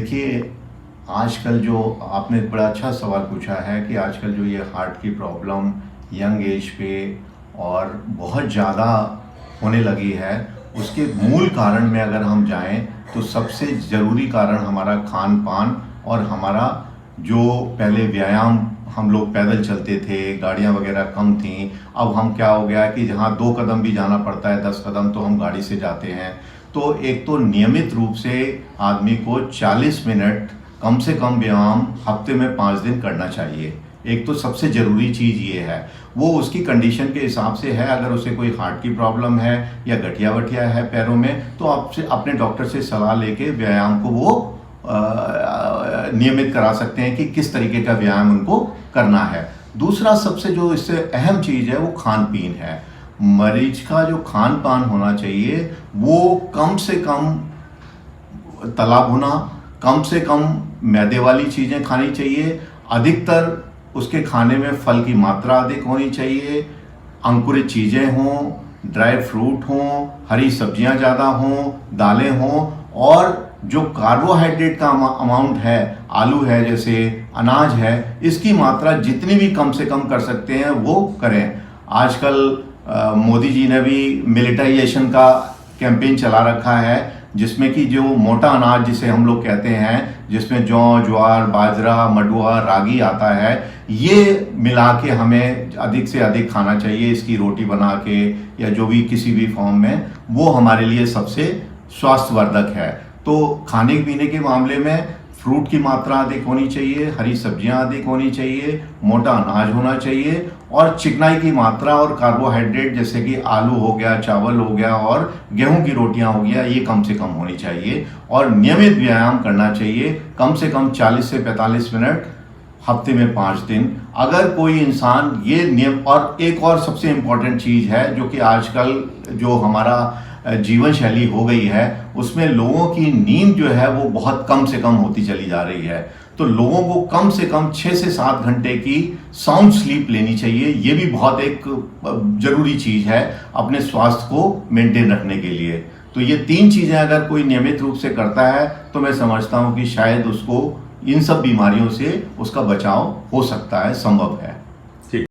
देखिए, आजकल जो आपने एक बड़ा अच्छा सवाल पूछा है कि आजकल जो ये हार्ट की प्रॉब्लम यंग एज पे और बहुत ज़्यादा होने लगी है, उसके मूल कारण में अगर हम जाएं तो सबसे ज़रूरी कारण हमारा खान पान और हमारा जो पहले व्यायाम, हम लोग पैदल चलते थे, गाड़ियां वगैरह कम थीं। अब हम क्या हो गया कि जहां 2 कदम भी जाना पड़ता है, 10 कदम तो हम गाड़ी से जाते हैं। तो एक तो नियमित रूप से आदमी को 40 मिनट कम से कम व्यायाम हफ्ते में 5 दिन करना चाहिए। एक तो सबसे ज़रूरी चीज़ ये है, वो उसकी कंडीशन के हिसाब से है। अगर उसे कोई हार्ट की प्रॉब्लम है या गठिया वठिया है पैरों में, तो आपसे अपने डॉक्टर से सलाह लेके व्यायाम को वो नियमित करा सकते हैं कि किस तरीके का व्यायाम उनको करना है। दूसरा सबसे जो इससे अहम चीज़ है वो खान पीन है। मरीज का जो खान पान होना चाहिए वो कम से कम तला भुना, कम से कम मैदे वाली चीज़ें खानी चाहिए। अधिकतर उसके खाने में फल की मात्रा अधिक होनी चाहिए, अंकुरित चीज़ें हों, ड्राई फ्रूट हों, हरी सब्जियां ज़्यादा हों, दालें हों, और जो कार्बोहाइड्रेट का अमाउंट है, आलू है जैसे, अनाज है, इसकी मात्रा जितनी भी कम से कम कर सकते हैं वो करें। आजकल मोदी जी ने भी मिलिटाइजेशन का कैंपेन चला रखा है, जिसमें कि जो मोटा अनाज जिसे हम लोग कहते हैं, जिसमें जौ, ज्वार, बाजरा, मडुआ, रागी आता है, ये मिला के हमें अधिक से अधिक खाना चाहिए। इसकी रोटी बना के या जो भी किसी भी फॉर्म में, वो हमारे लिए सबसे स्वास्थ्यवर्धक है। तो खाने पीने के मामले में फ्रूट की मात्रा अधिक होनी चाहिए, हरी सब्जियां अधिक होनी चाहिए, मोटा अनाज होना चाहिए, और चिकनाई की मात्रा और कार्बोहाइड्रेट जैसे कि आलू हो गया, चावल हो गया और गेहूं की रोटियां हो गया, ये कम से कम होनी चाहिए। और नियमित व्यायाम करना चाहिए, कम से कम 40 से 45 मिनट हफ्ते में 5 दिन। अगर कोई इंसान ये नियम, और एक और सबसे इम्पॉर्टेंट चीज़ है जो कि आजकल जो हमारा जीवन शैली हो गई है, उसमें लोगों की नींद जो है वो बहुत कम से कम होती चली जा रही है। तो लोगों को कम से कम 6 से 7 घंटे की साउंड स्लीप लेनी चाहिए। ये भी बहुत एक जरूरी चीज़ है अपने स्वास्थ्य को मेंटेन रखने के लिए। तो ये 3 चीज़ें अगर कोई नियमित रूप से करता है तो मैं समझता हूँ कि शायद उसको इन सब बीमारियों से उसका बचाव हो सकता है, संभव है।